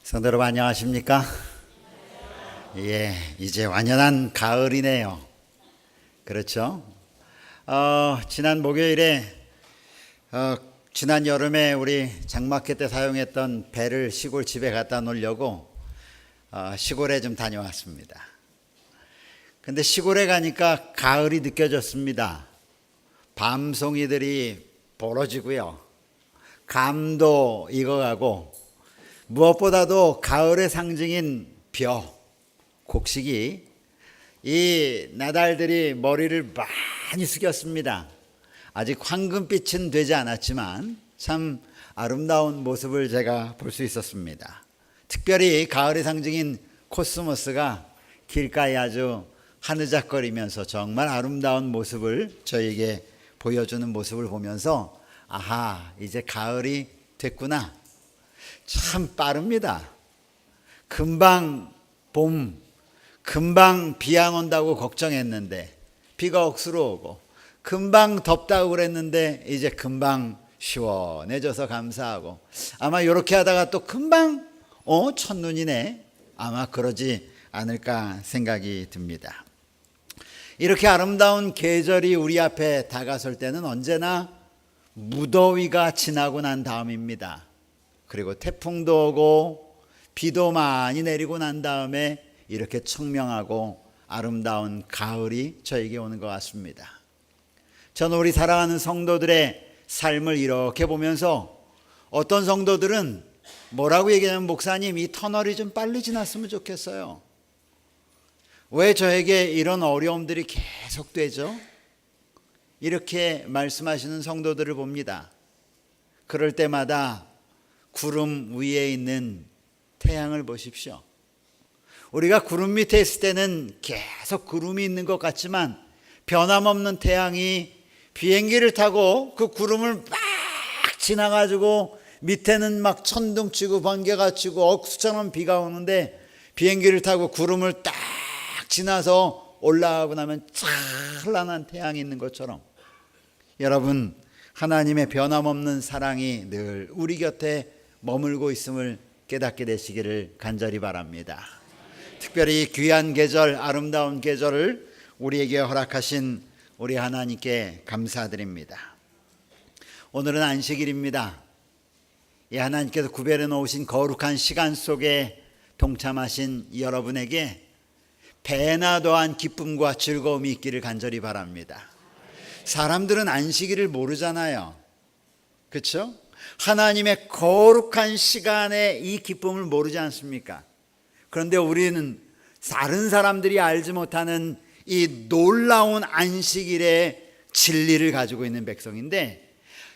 성도 여러분 안녕하십니까? 이제 완연한 가을이네요. 그렇죠? 지난 목요일에 지난 여름에 우리 장마켓 때 사용했던 배를 시골 집에 갖다 놓으려고 시골에 좀 다녀왔습니다. 근데 시골에 가니까 가을이 느껴졌습니다. 밤송이들이 벌어지고요. 감도 익어가고 무엇보다도 가을의 상징인 벼, 곡식이 이 나달들이 머리를 많이 숙였습니다. 아직 황금빛은 되지 않았지만 참 아름다운 모습을 제가 볼 수 있었습니다. 특별히 가을의 상징인 코스모스가 길가에 아주 하느적거리면서 정말 아름다운 모습을 저에게 보여주는 모습을 보면서 아하, 이제 가을이 됐구나. 참 빠릅니다. 금방 봄, 금방 비 안 온다고 걱정했는데 비가 억수로 오고, 금방 덥다고 그랬는데 이제 금방 시원해져서 감사하고, 아마 이렇게 하다가 또 금방 첫눈이네, 아마 그러지 않을까 생각이 듭니다. 이렇게 아름다운 계절이 우리 앞에 다가설 때는 언제나 무더위가 지나고 난 다음입니다. 그리고 태풍도 오고 비도 많이 내리고 난 다음에 이렇게 청명하고 아름다운 가을이 저에게 오는 것 같습니다. 저는 우리 사랑하는 성도들의 삶을 이렇게 보면서 어떤 성도들은 뭐라고 얘기하냐면, 목사님 이 터널이 좀 빨리 지났으면 좋겠어요. 왜 저에게 이런 어려움들이 계속되죠? 이렇게 말씀하시는 성도들을 봅니다. 그럴 때마다 구름 위에 있는 태양을 보십시오. 우리가 구름 밑에 있을 때는 계속 구름이 있는 것 같지만 변함없는 태양이 비행기를 타고 그 구름을 막 지나가지고 밑에는 막 천둥치고 번개가 치고 억수처럼 비가 오는데, 비행기를 타고 구름을 딱 지나서 올라가고 나면 찬란한 태양이 있는 것처럼, 여러분, 하나님의 변함없는 사랑이 늘 우리 곁에 머물고 있음을 깨닫게 되시기를 간절히 바랍니다. 특별히 귀한 계절, 아름다운 계절을 우리에게 허락하신 우리 하나님께 감사드립니다. 오늘은 안식일입니다. 이 하나님께서 구별해 놓으신 거룩한 시간 속에 동참하신 여러분에게 배나 더한 기쁨과 즐거움이 있기를 간절히 바랍니다. 사람들은 안식일을 모르잖아요. 그렇죠? 하나님의 거룩한 시간에 이 기쁨을 모르지 않습니까? 그런데 우리는 다른 사람들이 알지 못하는 이 놀라운 안식일의 진리를 가지고 있는 백성인데,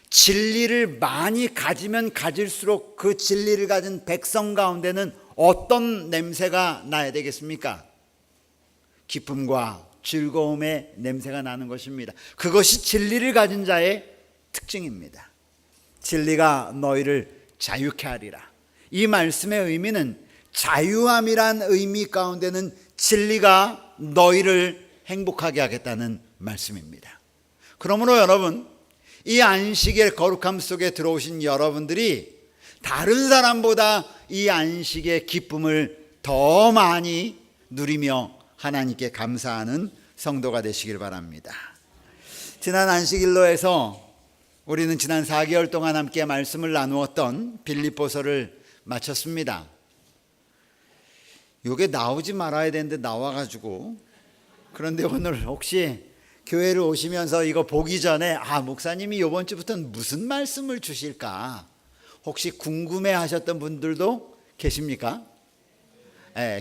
진리를 많이 가지면 가질수록 그 진리를 가진 백성 가운데는 어떤 냄새가 나야 되겠습니까? 기쁨과 즐거움의 냄새가 나는 것입니다. 그것이 진리를 가진 자의 특징입니다. 진리가 너희를 자유케 하리라. 이 말씀의 의미는 자유함이란 의미 가운데는 진리가 너희를 행복하게 하겠다는 말씀입니다. 그러므로 여러분, 이 안식의 거룩함 속에 들어오신 여러분들이 다른 사람보다 이 안식의 기쁨을 더 많이 누리며 하나님께 감사하는 성도가 되시길 바랍니다. 지난 안식일로에서 우리는 지난 4개월 동안 함께 말씀을 나누었던 빌립보서를 마쳤습니다. 이게 나오지 말아야 되는데 나와가지고, 그런데 오늘 혹시 교회를 오시면서 이거 보기 전에 목사님이 이번 주부터는 무슨 말씀을 주실까 혹시 궁금해 하셨던 분들도 계십니까?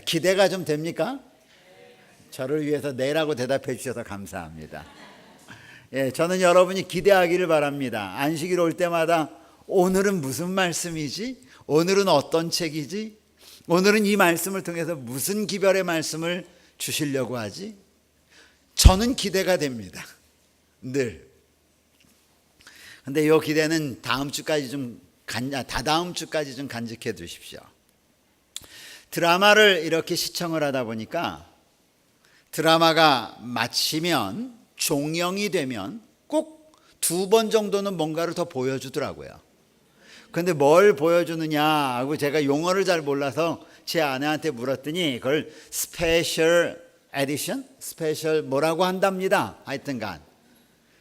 기대가 좀 됩니까? 저를 위해서 네라고 대답해 주셔서 감사합니다. 저는 여러분이 기대하기를 바랍니다. 안식일 올 때마다 오늘은 무슨 말씀이지? 오늘은 어떤 책이지? 오늘은 이 말씀을 통해서 무슨 기별의 말씀을 주시려고 하지? 저는 기대가 됩니다. 늘. 근데 이 기대는 다다음 주까지 좀 간직해 두십시오. 드라마를 이렇게 시청을 하다 보니까 드라마가 마치면, 종영이 되면 꼭 2번 정도는 뭔가를 더 보여주더라고요. 근데 뭘 보여주느냐 하고 제가 용어를 잘 몰라서 제 아내한테 물었더니 그걸 스페셜 에디션? 스페셜 뭐라고 한답니다. 하여튼간.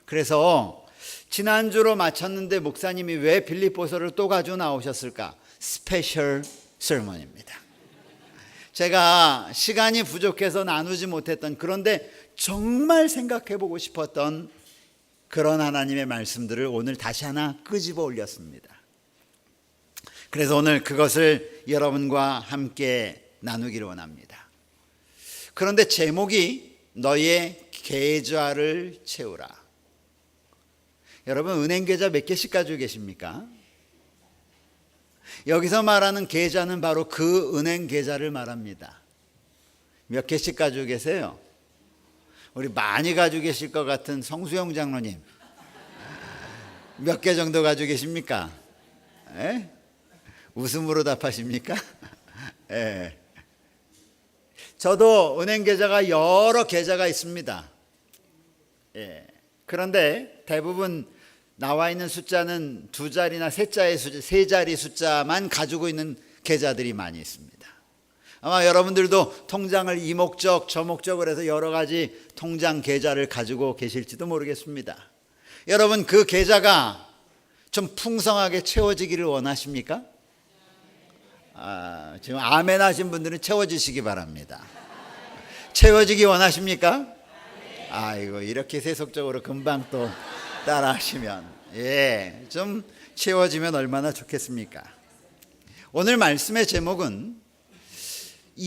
그래서 지난주로 마쳤는데 목사님이 왜 빌립보서를 또 가지고 나오셨을까? 스페셜 sermon입니다. 제가 시간이 부족해서 나누지 못했던, 그런데 정말 생각해보고 싶었던 그런 하나님의 말씀들을 오늘 다시 하나 끄집어 올렸습니다. 그래서 오늘 그것을 여러분과 함께 나누기를 원합니다. 그런데 제목이 너의 계좌를 채우라. 여러분, 은행 계좌 몇 개씩 가지고 계십니까? 여기서 말하는 계좌는 바로 그 은행 계좌를 말합니다. 몇 개씩 가지고 계세요? 우리 많이 가지고 계실 것 같은 성수영 장로님, 몇 개 정도 가지고 계십니까? 에? 웃음으로 답하십니까? 예. 저도 은행 계좌가 여러 계좌가 있습니다. 예. 그런데 대부분 나와 있는 숫자는 두 자리나 세 자리 숫자만 가지고 있는 계좌들이 많이 있습니다. 아마 여러분들도 통장을 이 목적 저 목적을 해서 여러 가지 통장 계좌를 가지고 계실지도 모르겠습니다. 여러분, 그 계좌가 좀 풍성하게 채워지기를 원하십니까? 지금 아멘 하신 분들은 채워지시기 바랍니다. 채워지기 원하십니까? 아이고, 이렇게 세속적으로 금방 또 따라 하시면, 좀 채워지면 얼마나 좋겠습니까? 오늘 말씀의 제목은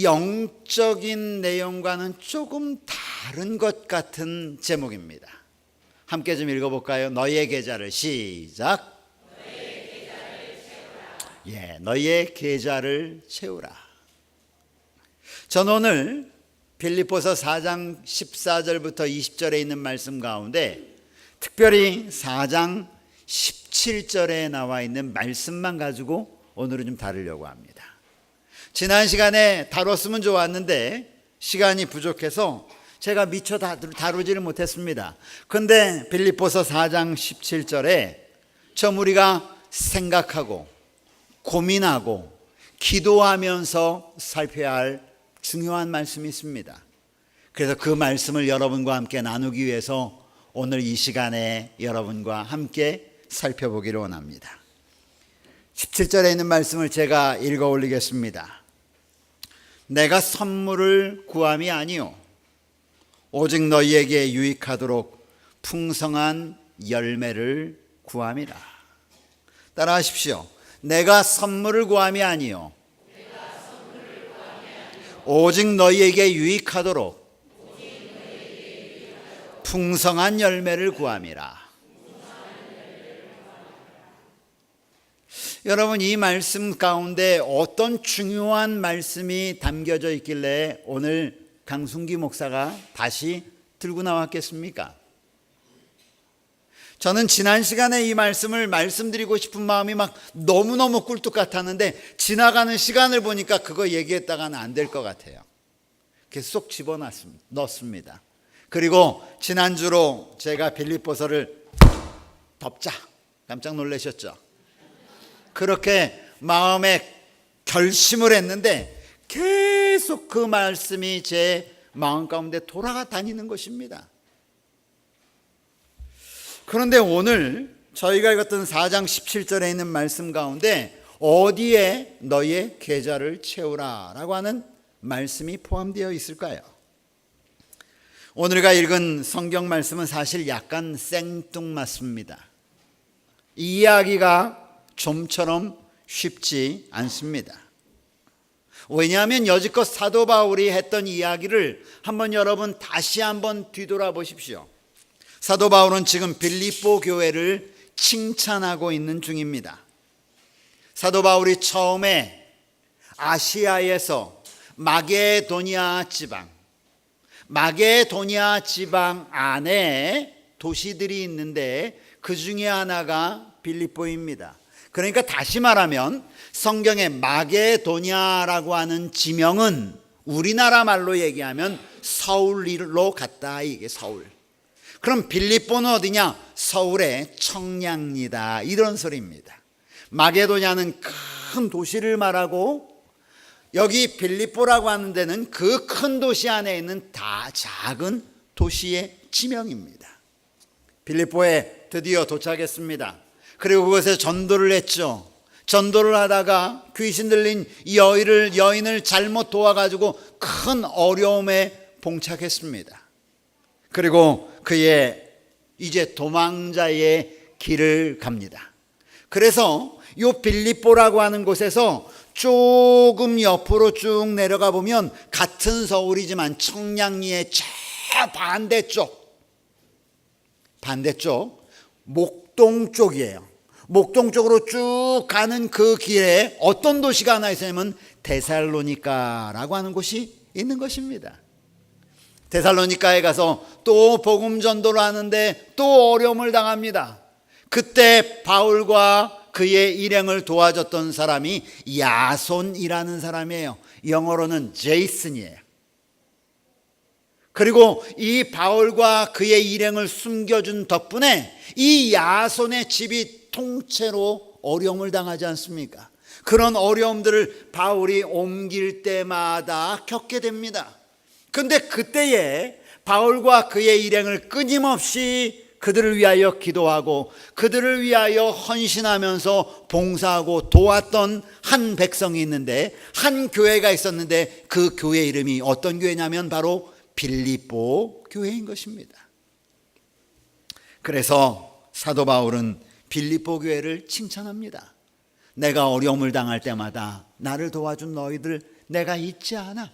영적인 내용과는 조금 다른 것 같은 제목입니다. 함께 좀 읽어볼까요? 너의 계좌를, 시작. 너의 계좌를 채우라. 저는 오늘 빌립보서 4장 14절부터 20절에 있는 말씀 가운데 특별히 4장 17절에 나와 있는 말씀만 가지고 오늘은 좀 다루려고 합니다. 지난 시간에 다뤘으면 좋았는데 시간이 부족해서 제가 미처 다루지를 못했습니다. 그런데 빌립보서 4장 17절에 좀 우리가 생각하고 고민하고 기도하면서 살펴야 할 중요한 말씀이 있습니다. 그래서 그 말씀을 여러분과 함께 나누기 위해서 오늘 이 시간에 여러분과 함께 살펴보기를 원합니다. 17절에 있는 말씀을 제가 읽어 올리겠습니다. 내가 선물을 구함이 아니요 오직 너희에게 유익하도록 풍성한 열매를 구함이라. 따라하십시오. 내가 선물을 구함이 아니요 오직 너희에게 유익하도록 풍성한 열매를 구함이라. 여러분, 이 말씀 가운데 어떤 중요한 말씀이 담겨져 있길래 오늘 강순기 목사가 다시 들고 나왔겠습니까? 저는 지난 시간에 이 말씀을 말씀드리고 싶은 마음이 막 너무너무 꿀뚝 같았는데 지나가는 시간을 보니까 그거 얘기했다가는 안 될 것 같아요. 그래서 쏙 집어넣습니다. 그리고 지난주로 제가 빌립보서를 덮자, 깜짝 놀라셨죠? 그렇게 마음에 결심을 했는데 계속 그 말씀이 제 마음 가운데 돌아다니는 것입니다. 그런데 오늘 저희가 읽었던 4장 17절에 있는 말씀 가운데 어디에 너의 계좌를 채우라 라고 하는 말씀이 포함되어 있을까요? 오늘과 읽은 성경 말씀은 사실 약간 생뚱맞습니다. 이 이야기가 좀처럼 쉽지 않습니다. 왜냐하면 여지껏 사도 바울이 했던 이야기를 한번 여러분 다시 한번 뒤돌아보십시오. 사도 바울은 지금 빌립보 교회를 칭찬하고 있는 중입니다. 사도 바울이 처음에 아시아에서 마게도니아 지방 안에 도시들이 있는데 그 중에 하나가 빌립보입니다. 그러니까 다시 말하면 성경의 마게도니아라고 하는 지명은 우리나라 말로 얘기하면 서울로 갔다, 이게 서울. 그럼 빌립보는 어디냐? 서울의 청량리다, 이런 소리입니다. 마게도냐는 큰 도시를 말하고 여기 빌립보라고 하는 데는 그 큰 도시 안에 있는 다 작은 도시의 지명입니다. 빌립보에 드디어 도착했습니다. 그리고 그곳에 전도를 했죠. 전도를 하다가 귀신 들린 여인을 잘못 도와가지고 큰 어려움에 봉착했습니다. 그리고 그의 이제 도망자의 길을 갑니다. 그래서 이 빌립보라고 하는 곳에서 조금 옆으로 쭉 내려가 보면 같은 서울이지만 청량리의 저 반대쪽 목동 쪽이에요. 목동 쪽으로 쭉 가는 그 길에 어떤 도시가 하나 있으면 데살로니가라고 하는 곳이 있는 것입니다. 데살로니가에 가서 또 복음 전도를 하는데 또 어려움을 당합니다. 그때 바울과 그의 일행을 도와줬던 사람이 야손이라는 사람이에요. 영어로는 제이슨이에요. 그리고 이 바울과 그의 일행을 숨겨준 덕분에 이 야손의 집이 통째로 어려움을 당하지 않습니까? 그런 어려움들을 바울이 옮길 때마다 겪게 됩니다. 근데 그때에 바울과 그의 일행을 끊임없이 그들을 위하여 기도하고 그들을 위하여 헌신하면서 봉사하고 도왔던 한 백성이 있는데, 한 교회가 있었는데 그 교회 이름이 어떤 교회냐면 바로 빌립보 교회인 것입니다. 그래서 사도 바울은 빌립보 교회를 칭찬합니다. 내가 어려움을 당할 때마다 나를 도와준 너희들 내가 잊지 않아.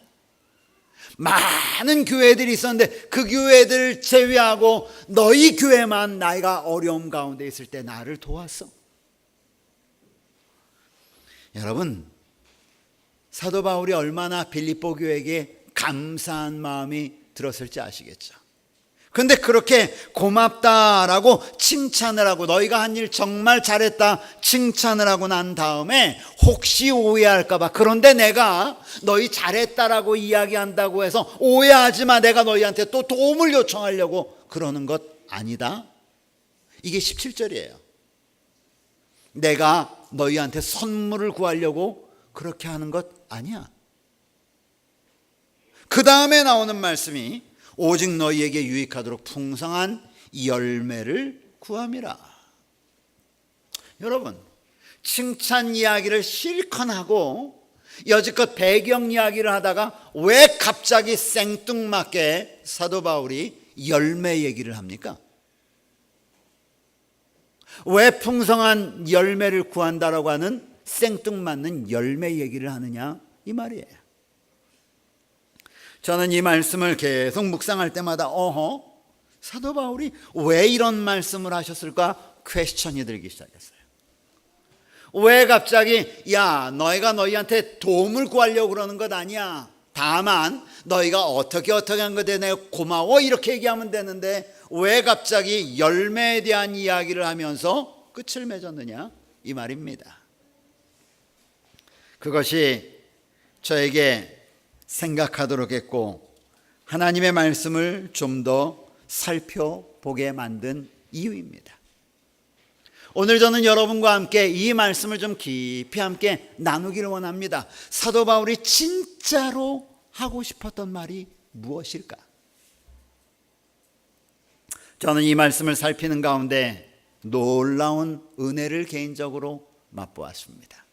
많은 교회들이 있었는데 그 교회들 제외하고 너희 교회만 내가 어려움 가운데 있을 때 나를 도왔어. 여러분, 사도 바울이 얼마나 빌립보 교회에게 감사한 마음이 들었을지 아시겠죠? 근데 그렇게 고맙다라고 칭찬을 하고 너희가 한 일 정말 잘했다 칭찬을 하고 난 다음에 혹시 오해할까 봐, 그런데 내가 너희 잘했다라고 이야기한다고 해서 오해하지 마, 내가 너희한테 또 도움을 요청하려고 그러는 것 아니다. 이게 17절이에요. 내가 너희한테 선물을 구하려고 그렇게 하는 것 아니야. 그 다음에 나오는 말씀이 오직 너희에게 유익하도록 풍성한 열매를 구함이라. 여러분, 칭찬 이야기를 실컷 하고 여지껏 배경 이야기를 하다가 왜 갑자기 생뚱맞게 사도 바울이 열매 얘기를 합니까? 왜 풍성한 열매를 구한다라고 하는 생뚱맞는 열매 얘기를 하느냐 이 말이에요. 저는 이 말씀을 계속 묵상할 때마다 사도 바울이 왜 이런 말씀을 하셨을까 퀘스천이 들기 시작했어요. 왜 갑자기 너희가 너희한테 도움을 구하려고 그러는 것 아니야. 다만 너희가 어떻게 한 것에 내가 고마워 이렇게 얘기하면 되는데 왜 갑자기 열매에 대한 이야기를 하면서 끝을 맺었느냐 이 말입니다. 그것이 저에게 생각하도록 했고 하나님의 말씀을 좀 더 살펴보게 만든 이유입니다. 오늘 저는 여러분과 함께 이 말씀을 좀 깊이 함께 나누기를 원합니다. 사도 바울이 진짜로 하고 싶었던 말이 무엇일까? 저는 이 말씀을 살피는 가운데 놀라운 은혜를 개인적으로 맛보았습니다.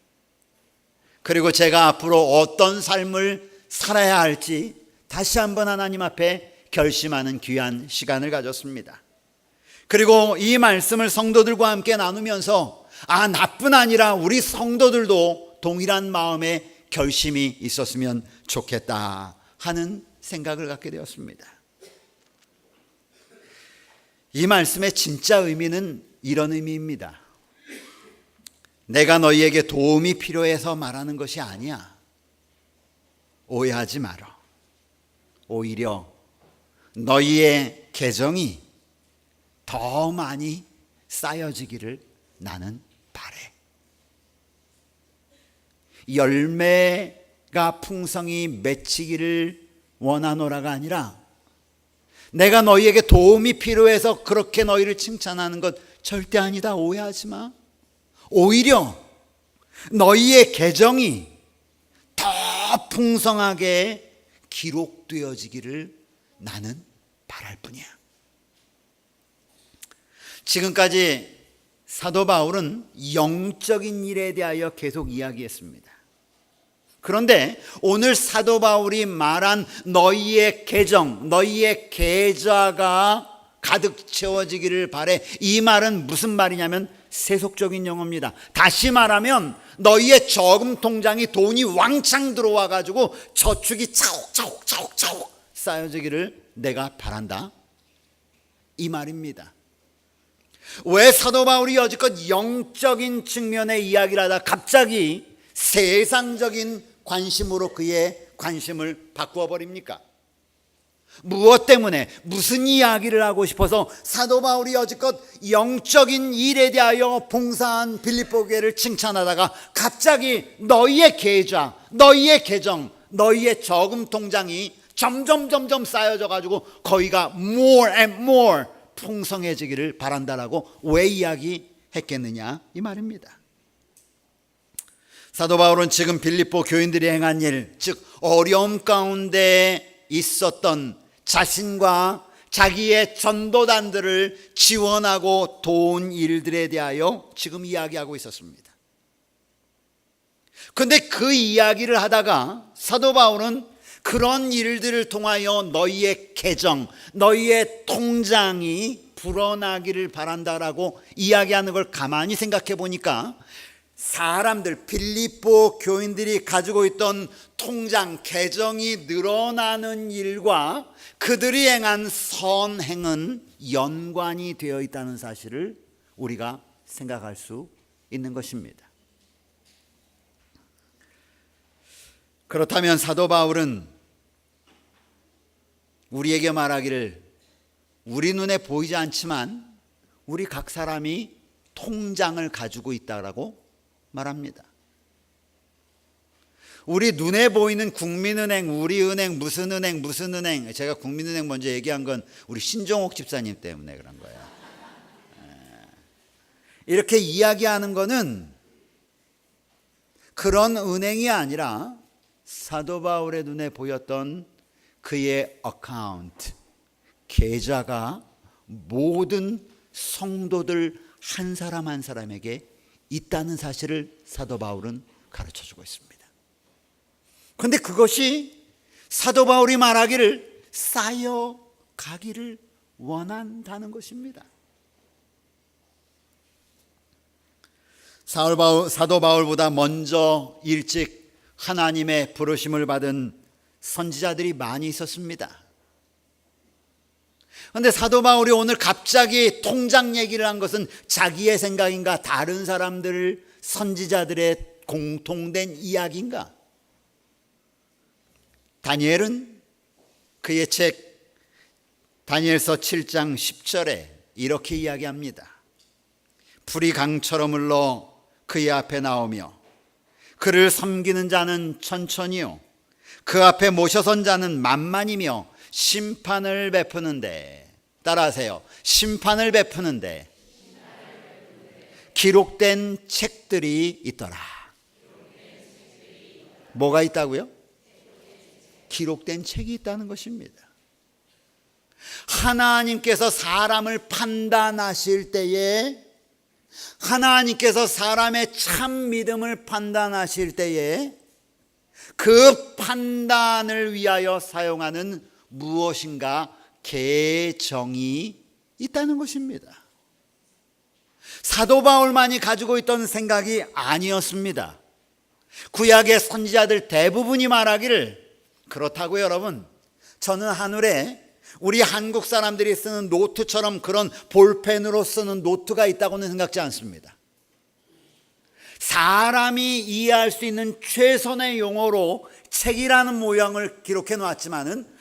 그리고 제가 앞으로 어떤 삶을 살아야 할지 다시 한번 하나님 앞에 결심하는 귀한 시간을 가졌습니다. 그리고 이 말씀을 성도들과 함께 나누면서 나뿐 아니라 우리 성도들도 동일한 마음의 결심이 있었으면 좋겠다 하는 생각을 갖게 되었습니다. 이 말씀의 진짜 의미는 이런 의미입니다. 내가 너희에게 도움이 필요해서 말하는 것이 아니야. 오해하지 마라. 오히려 너희의 계정이 더 많이 쌓여지기를 나는 바래. 열매가 풍성히 맺히기를 원하노라가 아니라 내가 너희에게 도움이 필요해서 그렇게 너희를 칭찬하는 것 절대 아니다. 오해하지 마. 오히려 너희의 계정이 더 풍성하게 기록되어지기를 나는 바랄 뿐이야. 지금까지 사도 바울은 영적인 일에 대하여 계속 이야기했습니다. 그런데 오늘 사도 바울이 말한 너희의 계정, 너희의 계좌가 가득 채워지기를 바래, 이 말은 무슨 말이냐면 세속적인 용어입니다. 다시 말하면 너희의 저금 통장이 돈이 왕창 들어와 가지고 저축이 차곡차곡 쌓여지기를 내가 바란다, 이 말입니다. 왜 사도 바울이 여지껏 영적인 측면의 이야기를 하다 갑자기 세상적인 관심으로 그의 관심을 바꾸어 버립니까? 무엇 때문에, 무슨 이야기를 하고 싶어서 사도 바울이 여지껏 영적인 일에 대하여 봉사한 빌립보 교회를 칭찬하다가 갑자기 너희의 계좌, 너희의 계정, 너희의 저금 통장이 점점 쌓여져 가지고 거기가 more and more 풍성해지기를 바란다라고 왜 이야기했겠느냐, 이 말입니다. 사도 바울은 지금 빌립보 교인들이 행한 일, 즉 어려움 가운데 있었던 자신과 자기의 전도단들을 지원하고 도운 일들에 대하여 지금 이야기하고 있었습니다. 그런데 그 이야기를 하다가 사도 바울은 그런 일들을 통하여 너희의 계정, 너희의 통장이 불어나기를 바란다라고 이야기하는 걸 가만히 생각해 보니까 사람들, 빌립보 교인들이 가지고 있던 통장, 계정이 늘어나는 일과 그들이 행한 선행은 연관이 되어 있다는 사실을 우리가 생각할 수 있는 것입니다. 그렇다면 사도 바울은 우리에게 말하기를, 우리 눈에 보이지 않지만 우리 각 사람이 통장을 가지고 있다라고 말합니다. 우리 눈에 보이는 국민은행, 우리은행, 무슨 은행, 제가 국민은행 먼저 얘기한 건 우리 신종옥 집사님 때문에 그런 거예요. 이렇게 이야기하는 거는 그런 은행이 아니라 사도 바울의 눈에 보였던 그의 어카운트, 계좌가 모든 성도들 한 사람 한 사람에게 있다는 사실을 사도 바울은 가르쳐주고 있습니다. 그런데 그것이 사도 바울이 말하기를 쌓여가기를 원한다는 것입니다. 사도 바울보다 먼저 일찍 하나님의 부르심을 받은 선지자들이 많이 있었습니다. 그런데 사도 바울이 오늘 갑자기 통장 얘기를 한 것은 자기의 생각인가, 다른 사람들, 선지자들의 공통된 이야기인가? 다니엘은 그의 책 다니엘서 7장 10절에 이렇게 이야기합니다. 불이 강처럼 흘러 그의 앞에 나오며 그를 섬기는 자는 천천히요 그 앞에 모셔선 자는 만만이며 심판을 베푸는데, 따라하세요, 심판을 베푸는데 기록된 책들이 있더라. 뭐가 있다고요? 기록된 책이 있다는 것입니다. 하나님께서 사람을 판단하실 때에, 하나님께서 사람의 참 믿음을 판단하실 때에 그 판단을 위하여 사용하는 무엇인가 계정이 있다는 것입니다. 사도 바울만이 가지고 있던 생각이 아니었습니다. 구약의 선지자들 대부분이 말하기를, 그렇다고 여러분, 저는 하늘에 우리 한국 사람들이 쓰는 노트처럼 그런 볼펜으로 쓰는 노트가 있다고는 생각지 않습니다. 사람이 이해할 수 있는 최선의 용어로 책이라는 모양을 기록해 놓았지만은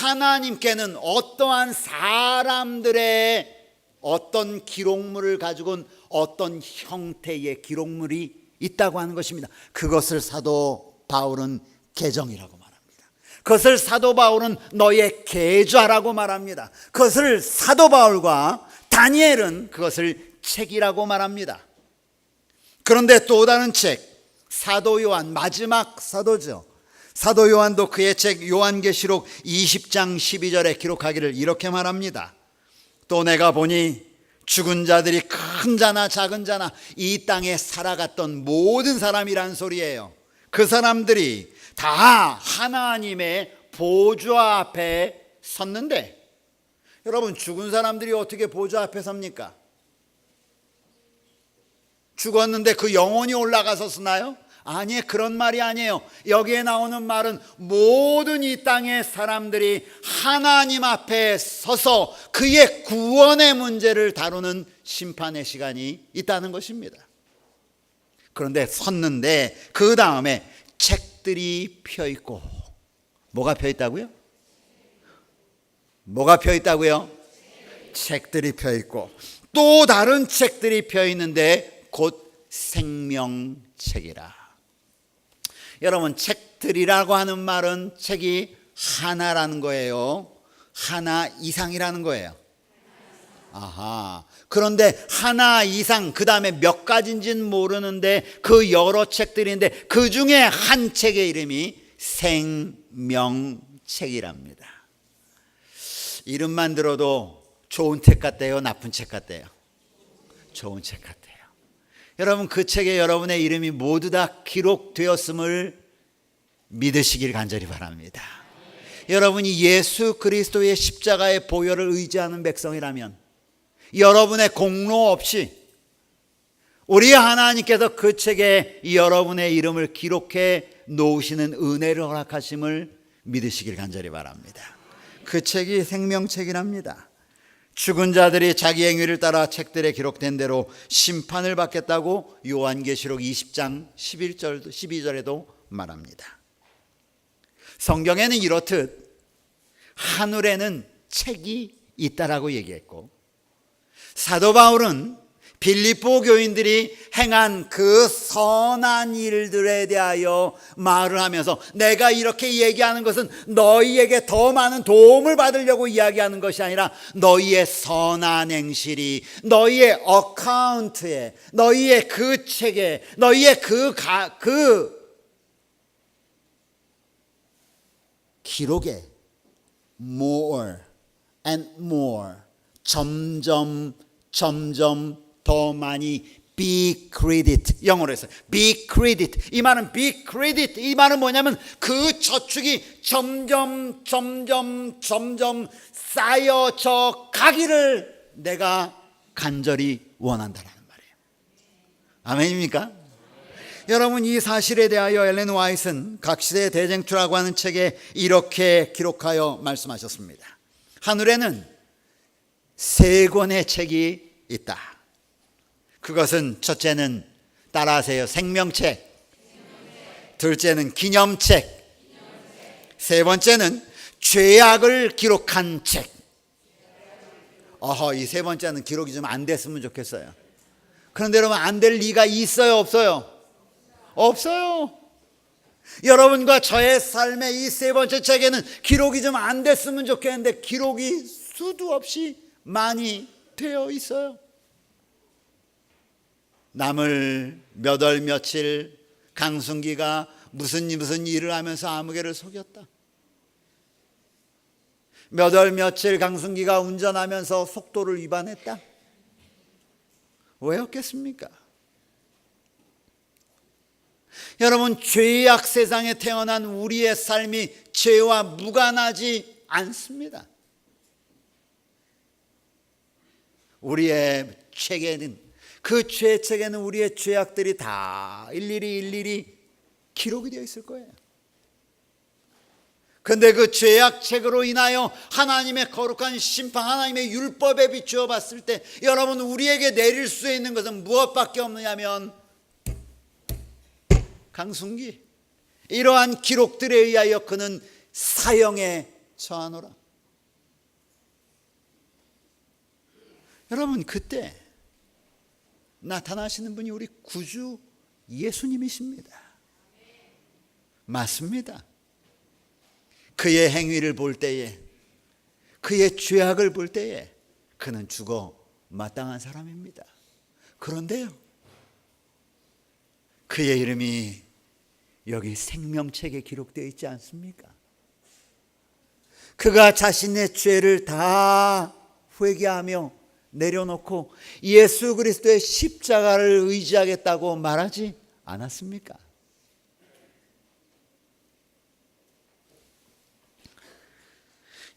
하나님께는 어떠한 사람들의 어떤 기록물을 가지고 온 어떤 형태의 기록물이 있다고 하는 것입니다. 그것을 사도 바울은 계정이라고 말합니다. 그것을 사도 바울은 너의 계좌라고 말합니다. 그것을 사도 바울과 다니엘은 그것을 책이라고 말합니다. 그런데 또 다른 책, 사도 요한, 마지막 사도죠. 사도 요한도 그의 책 요한계시록 20장 12절에 기록하기를 이렇게 말합니다. 또 내가 보니 죽은 자들이 큰 자나 작은 자나 이 땅에 살아갔던 모든 사람이란 소리예요. 그 사람들이 다 하나님의 보좌 앞에 섰는데, 여러분, 죽은 사람들이 어떻게 보좌 앞에 섭니까? 죽었는데 그 영혼이 올라가서 서나요? 아니, 그런 말이 아니에요. 여기에 나오는 말은 모든 이 땅의 사람들이 하나님 앞에 서서 그의 구원의 문제를 다루는 심판의 시간이 있다는 것입니다. 그런데 섰는데 그 다음에 책들이 펴 있고, 뭐가 펴 있다고요? 뭐가 펴 있다고요? 책들이 펴 있고, 또 다른 책들이 펴 있는데 곧 생명책이라. 여러분, 책들이라고 하는 말은 책이 하나라는 거예요. 하나 이상이라는 거예요. 아하. 그런데 하나 이상, 그 다음에 몇 가지인지는 모르는데 그 여러 책들인데 그 중에 한 책의 이름이 생명책이랍니다. 이름만 들어도 좋은 책 같대요, 나쁜 책 같대요? 좋은 책 같대요. 여러분, 그 책에 여러분의 이름이 모두 다 기록되었음을 믿으시길 간절히 바랍니다. 여러분이 예수 그리스도의 십자가의 보혈을 의지하는 백성이라면 여러분의 공로 없이 우리 하나님께서 그 책에 여러분의 이름을 기록해 놓으시는 은혜를 허락하심을 믿으시길 간절히 바랍니다. 그 책이 생명책이랍니다. 죽은 자들이 자기 행위를 따라 책들에 기록된 대로 심판을 받겠다고 요한계시록 20장 12절에도 말합니다. 성경에는 이렇듯 하늘에는 책이 있다라고 얘기했고, 사도 바울은 빌립보 교인들이 행한 그 선한 일들에 대하여 말을 하면서 내가 이렇게 얘기하는 것은 너희에게 더 많은 도움을 받으려고 이야기하는 것이 아니라 너희의 선한 행실이 너희의 어카운트에, 너희의 그 책에, 너희의 그 기록에 more and more, 점점 더 많이 be credit, 영어로 했어요. be credit. 이 말은 be credit. 이 말은 뭐냐면 그 저축이 점점 쌓여져 가기를 내가 간절히 원한다라는 말이에요. 아멘입니까? 여러분, 이 사실에 대하여 엘렌 화이트는 각시대 대쟁투라고 하는 책에 이렇게 기록하여 말씀하셨습니다. 하늘에는 3권의 책이 있다. 그것은 첫째는, 따라하세요, 생명책. 둘째는 기념책. 세 번째는 죄악을 기록한 책. 이 세 번째는 기록이 좀 안 됐으면 좋겠어요. 그런데 여러분, 안 될 리가 있어요, 없어요? 없어요. 여러분과 저의 삶의 이 세 번째 책에는 기록이 좀 안 됐으면 좋겠는데 기록이 수도 없이 많이 되어 있어요. 남을 몇 월 며칠 강순기가 무슨 일을 하면서 아무개를 속였다. 몇 월 며칠 강순기가 운전하면서 속도를 위반했다. 왜였겠습니까? 여러분, 죄악 세상에 태어난 우리의 삶이 죄와 무관하지 않습니다. 우리의 책에는, 그 죄책에는 우리의 죄악들이 다 일일이 기록이 되어 있을 거예요. 그런데 그 죄악책으로 인하여 하나님의 거룩한 심판, 하나님의 율법에 비추어 봤을 때 여러분, 우리에게 내릴 수 있는 것은 무엇밖에 없느냐면 강순기, 이러한 기록들에 의하여 그는 사형에 처하노라. 여러분, 그때 나타나시는 분이 우리 구주 예수님이십니다. 맞습니다. 그의 행위를 볼 때에, 그의 죄악을 볼 때에 그는 죽어 마땅한 사람입니다. 그런데요, 그의 이름이 여기 생명책에 기록되어 있지 않습니까? 그가 자신의 죄를 다 회개하며 내려놓고 예수 그리스도의 십자가를 의지하겠다고 말하지 않았습니까?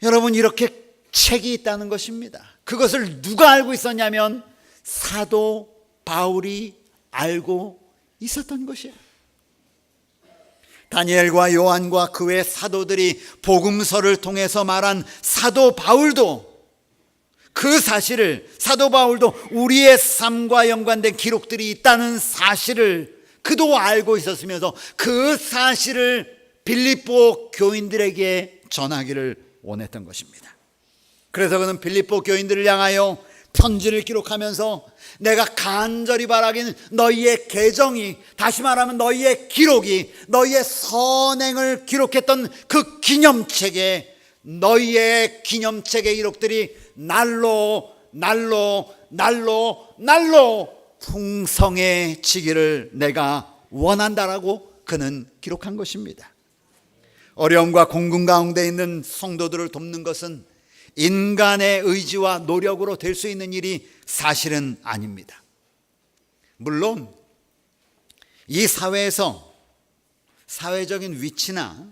여러분, 이렇게 책이 있다는 것입니다. 그것을 누가 알고 있었냐면 사도 바울이 알고 있었던 것이에요. 다니엘과 요한과 그 외 사도들이 복음서를 통해서 말한 사도 바울도 그 사실을, 사도 바울도 우리의 삶과 연관된 기록들이 있다는 사실을 그도 알고 있었으면서 그 사실을 빌립보 교인들에게 전하기를 원했던 것입니다. 그래서 그는 빌립보 교인들을 향하여 편지를 기록하면서 내가 간절히 바라기는 너희의 계정이, 다시 말하면 너희의 기록이, 너희의 선행을 기록했던 그 기념책에, 너희의 기념책의 기록들이 날로 풍성해지기를 내가 원한다라고 그는 기록한 것입니다. 어려움과 공금 가운데 있는 성도들을 돕는 것은 인간의 의지와 노력으로 될 수 있는 일이 사실은 아닙니다. 물론 이 사회에서 사회적인 위치나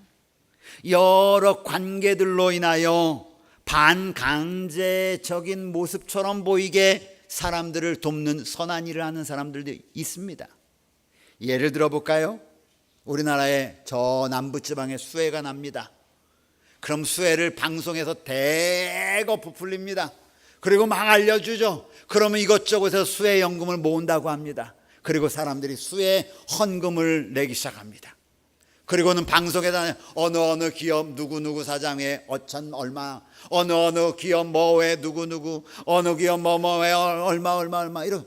여러 관계들로 인하여 반강제적인 모습처럼 보이게 사람들을 돕는 선한 일을 하는 사람들도 있습니다. 예를 들어 볼까요? 우리나라의 저 남부지방에 수해가 납니다. 그럼 수해를 방송에서 대거 부풀립니다. 그리고 막 알려주죠. 그러면 이것저것에서 수해연금을 모은다고 합니다. 그리고 사람들이 수해 헌금을 내기 시작합니다. 그리고는 방송에다 어느 기업 누구누구 사장의 어천 얼마, 어느 기업 뭐에 누구누구, 어느 기업 뭐에 얼마 이런.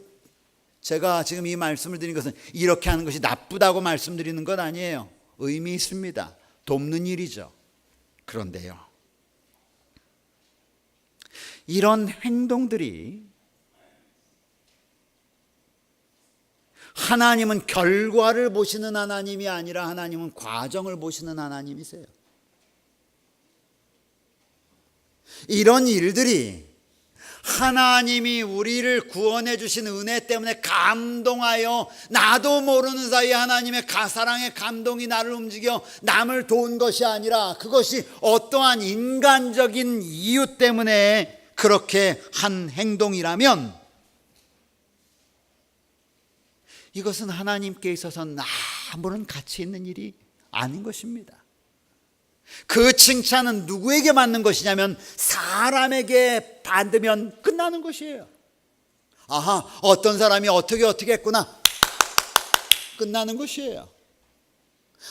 제가 지금 이 말씀을 드린 것은 이렇게 하는 것이 나쁘다고 말씀드리는 건 아니에요. 의미 있습니다. 돕는 일이죠. 그런데요, 이런 행동들이 하나님은 결과를 보시는 하나님이 아니라 하나님은 과정을 보시는 하나님이세요. 이런 일들이 하나님이 우리를 구원해 주신 은혜 때문에 감동하여 나도 모르는 사이에 하나님의 사랑의 감동이 나를 움직여 남을 도운 것이 아니라 그것이 어떠한 인간적인 이유 때문에 그렇게 한 행동이라면 이것은 하나님께 있어서는 아무런 가치 있는 일이 아닌 것입니다. 그 칭찬은 누구에게 맞는 것이냐면 사람에게 받으면 끝나는 것이에요. 아하, 어떤 사람이 어떻게 했구나, 끝나는 것이에요.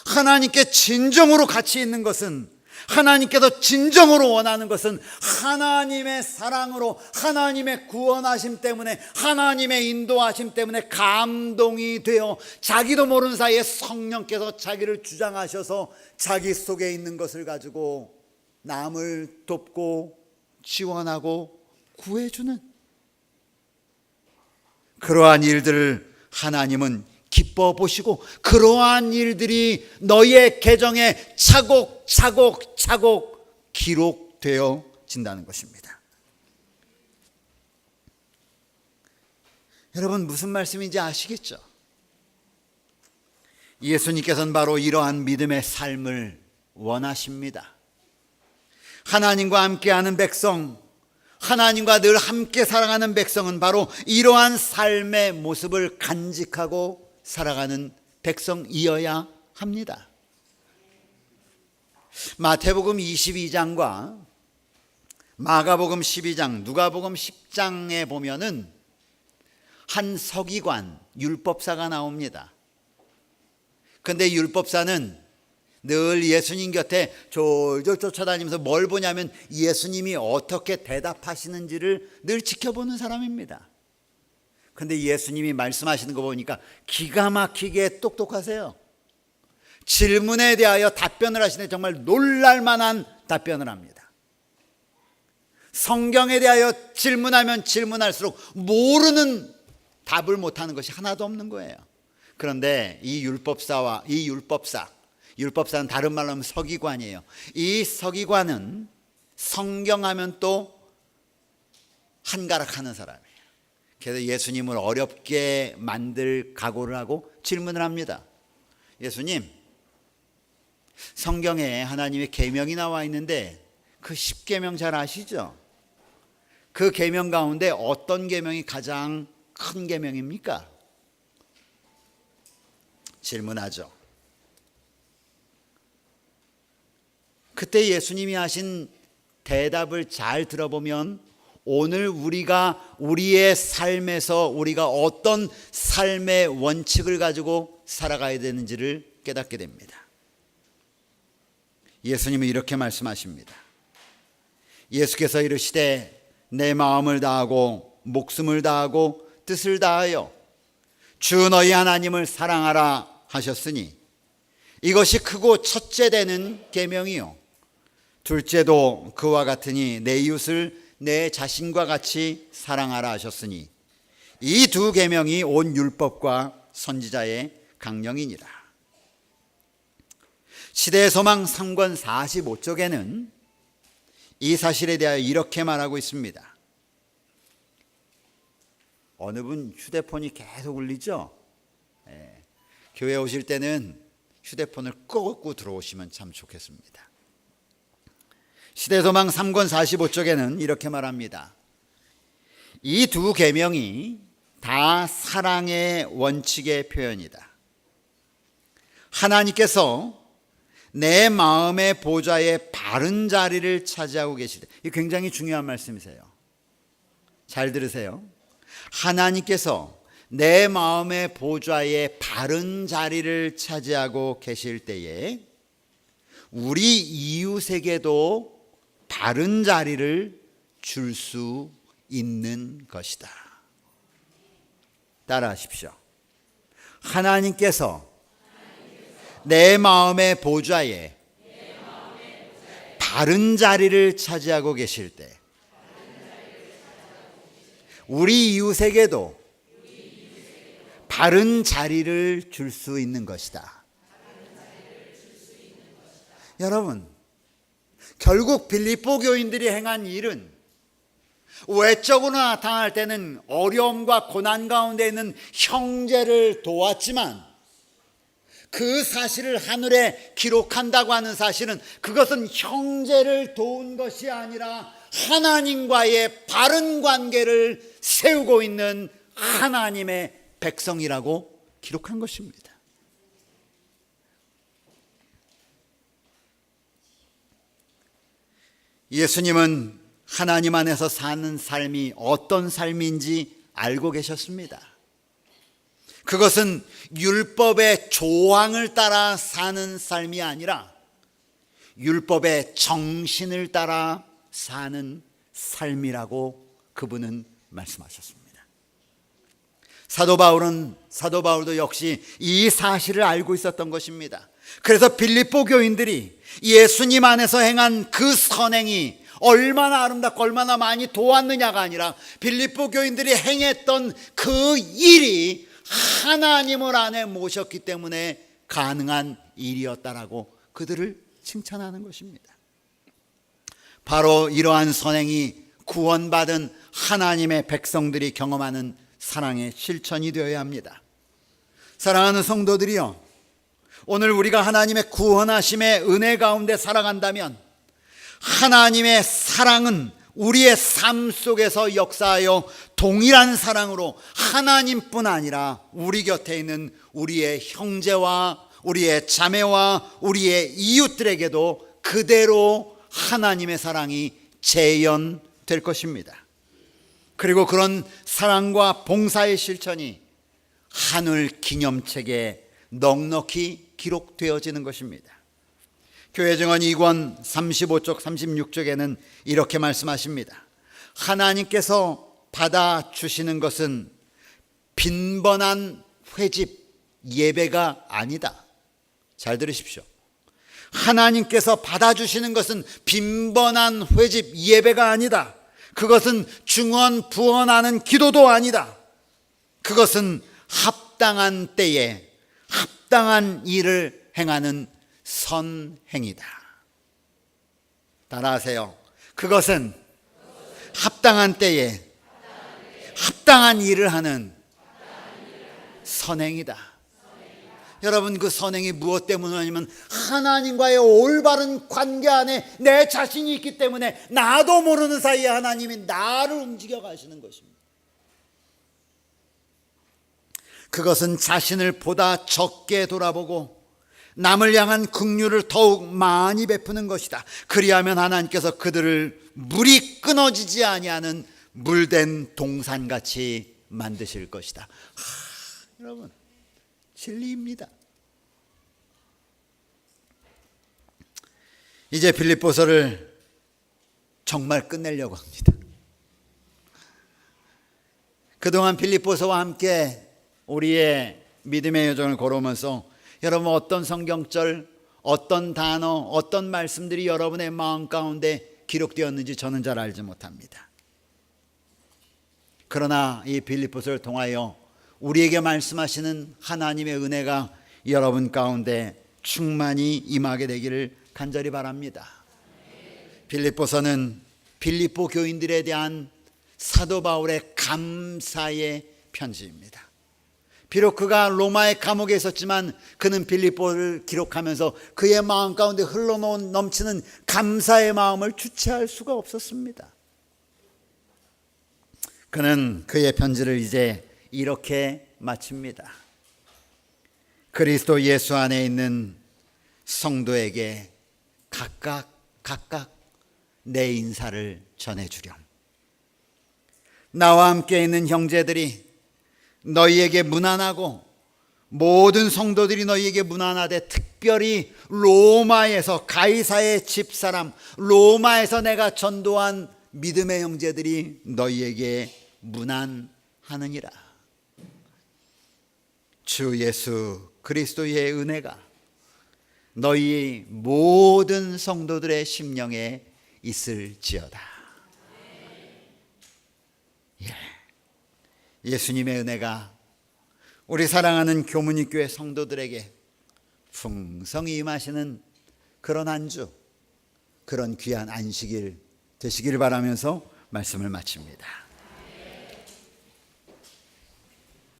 하나님께 진정으로 가치 있는 것은, 하나님께서 진정으로 원하는 것은 하나님의 사랑으로, 하나님의 구원하심 때문에, 하나님의 인도하심 때문에 감동이 되어 자기도 모르는 사이에 성령께서 자기를 주장하셔서 자기 속에 있는 것을 가지고 남을 돕고 지원하고 구해주는 그러한 일들을 하나님은 기뻐 보시고 그러한 일들이 너희의 계정에 차곡차곡 기록되어진다는 것입니다. 여러분, 무슨 말씀인지 아시겠죠? 예수님께서는 바로 이러한 믿음의 삶을 원하십니다. 하나님과 함께하는 백성, 하나님과 늘 함께 살아가는 백성은 바로 이러한 삶의 모습을 간직하고 살아가는 백성이어야 합니다. 마태복음 22장과 마가복음 12장, 누가복음 10장에 보면은 한 서기관, 율법사가 나옵니다. 근데 율법사는 늘 예수님 곁에 졸졸 쫓아다니면서 뭘 보냐면 예수님이 어떻게 대답하시는지를 늘 지켜보는 사람입니다. 근데 예수님이 말씀하시는 거 보니까 기가 막히게 똑똑하세요. 질문에 대하여 답변을 하시는데 정말 놀랄만한 답변을 합니다. 성경에 대하여 질문하면 질문할수록 모르는 답을 못하는 것이 하나도 없는 거예요. 그런데 이 율법사는 다른 말로 하면 서기관이에요. 이 서기관은 성경하면 또 한가락하는 사람이에요. 그래서 예수님을 어렵게 만들 각오를 하고 질문을 합니다. 예수님, 성경에 하나님의 계명이 나와 있는데 그 10계명 잘 아시죠? 그 계명 가운데 어떤 계명이 가장 큰 계명입니까? 질문하죠. 그때 예수님이 하신 대답을 잘 들어보면 오늘 우리의 삶에서 우리가 어떤 삶의 원칙을 가지고 살아가야 되는지를 깨닫게 됩니다. 예수님은 이렇게 말씀하십니다. 예수께서 이르시되 내 마음을 다하고 목숨을 다하고 뜻을 다하여 주 너희 하나님을 사랑하라 하셨으니 이것이 크고 첫째 되는 계명이요 둘째도 그와 같으니 내 이웃을 내 자신과 같이 사랑하라 하셨으니 이 두 계명이 온 율법과 선지자의 강령이니라. 시대의 소망 3권 45쪽에는 이 사실에 대하여 이렇게 말하고 있습니다. 어느 분 휴대폰이 계속 울리죠? 교회 오실 때는 휴대폰을 끄고 들어오시면 참 좋겠습니다. 시대소망 3권 45쪽에는 이렇게 말합니다. 이 두 계명이 다 사랑의 원칙의 표현이다. 하나님께서 내 마음의 보좌에 바른 자리를 차지하고 계실 때, 이 굉장히 중요한 말씀이세요. 잘 들으세요. 하나님께서 내 마음의 보좌에 바른 자리를 차지하고 계실 때에 우리 이웃에게도 바른 자리를 줄 수 있는 것이다. 따라하십시오. 하나님께서 내 마음의 보좌에 바른 자리를 차지하고 계실 때 우리 이웃에게도 바른 자리를 줄 수 있는 것이다. 여러분, 결국 빌립보 교인들이 행한 일은 외적으로 나타날 때는 어려움과 고난 가운데 있는 형제를 도왔지만 그 사실을 하늘에 기록한다고 하는 사실은 그것은 형제를 도운 것이 아니라 하나님과의 바른 관계를 세우고 있는 하나님의 백성이라고 기록한 것입니다. 예수님은 하나님 안에서 사는 삶이 어떤 삶인지 알고 계셨습니다. 그것은 율법의 조항을 따라 사는 삶이 아니라 율법의 정신을 따라 사는 삶이라고 그분은 말씀하셨습니다. 사도 바울도 역시 이 사실을 알고 있었던 것입니다. 그래서 빌립보 교인들이 예수님 안에서 행한 그 선행이 얼마나 아름답고 얼마나 많이 도왔느냐가 아니라 빌립보 교인들이 행했던 그 일이 하나님을 안에 모셨기 때문에 가능한 일이었다라고 그들을 칭찬하는 것입니다. 바로 이러한 선행이 구원받은 하나님의 백성들이 경험하는 사랑의 실천이 되어야 합니다. 사랑하는 성도들이요, 오늘 우리가 하나님의 구원하심의 은혜 가운데 살아간다면 하나님의 사랑은 우리의 삶 속에서 역사하여 동일한 사랑으로 하나님뿐 아니라 우리 곁에 있는 우리의 형제와 우리의 자매와 우리의 이웃들에게도 그대로 하나님의 사랑이 재현될 것입니다. 그리고 그런 사랑과 봉사의 실천이 하늘 기념책에 넉넉히 기록되어지는 것입니다. 교회 증언 2권 35쪽 36쪽에는 이렇게 말씀하십니다. 하나님께서 받아주시는 것은 빈번한 회집 예배가 아니다. 잘 들으십시오. 하나님께서 받아주시는 것은 빈번한 회집 예배가 아니다. 그것은 중언 부언하는 기도도 아니다. 그것은 합당한 때에 합당한 일을 행하는 선행이다. 따라하세요. 그것은 합당한 때에 합당한 일을 하는 선행이다. 여러분, 그 선행이 무엇 때문이냐면 하나님과의 올바른 관계 안에 내 자신이 있기 때문에 나도 모르는 사이에 하나님이 나를 움직여 가시는 것입니다. 그것은 자신을 보다 적게 돌아보고 남을 향한 긍휼을 더욱 많이 베푸는 것이다. 그리하면 하나님께서 그들을 물이 끊어지지 아니하는 물된 동산같이 만드실 것이다. 여러분, 진리입니다. 이제 빌립보서를 정말 끝내려고 합니다. 그동안 빌립보서와 함께 우리의 믿음의 여정을 걸어오면서 여러분, 어떤 성경절, 어떤 단어, 어떤 말씀들이 여러분의 마음 가운데 기록되었는지 저는 잘 알지 못합니다. 그러나 이 빌립보서를 통하여 우리에게 말씀하시는 하나님의 은혜가 여러분 가운데 충만히 임하게 되기를 간절히 바랍니다. 빌립보서는 빌립보 교인들에 대한 사도 바울의 감사의 편지입니다. 비록 그가 로마의 감옥에 있었지만 그는 빌립보를 기록하면서 그의 마음 가운데 흘러놓은 넘치는 감사의 마음을 주체할 수가 없었습니다. 그는 그의 편지를 이제 이렇게 마칩니다. 그리스도 예수 안에 있는 성도에게 각각 내 인사를 전해주렴. 나와 함께 있는 형제들이 너희에게 문안하고 모든 성도들이 너희에게 문안하되 특별히 로마에서 가이사의 집사람, 로마에서 내가 전도한 믿음의 형제들이 너희에게 문안하느니라. 주 예수 그리스도의 은혜가 너희 모든 성도들의 심령에 있을지어다. 예수님의 은혜가 우리 사랑하는 교문이교회 성도들에게 풍성히 임하시는 그런 안주, 그런 귀한 안식일 되시기를 바라면서 말씀을 마칩니다.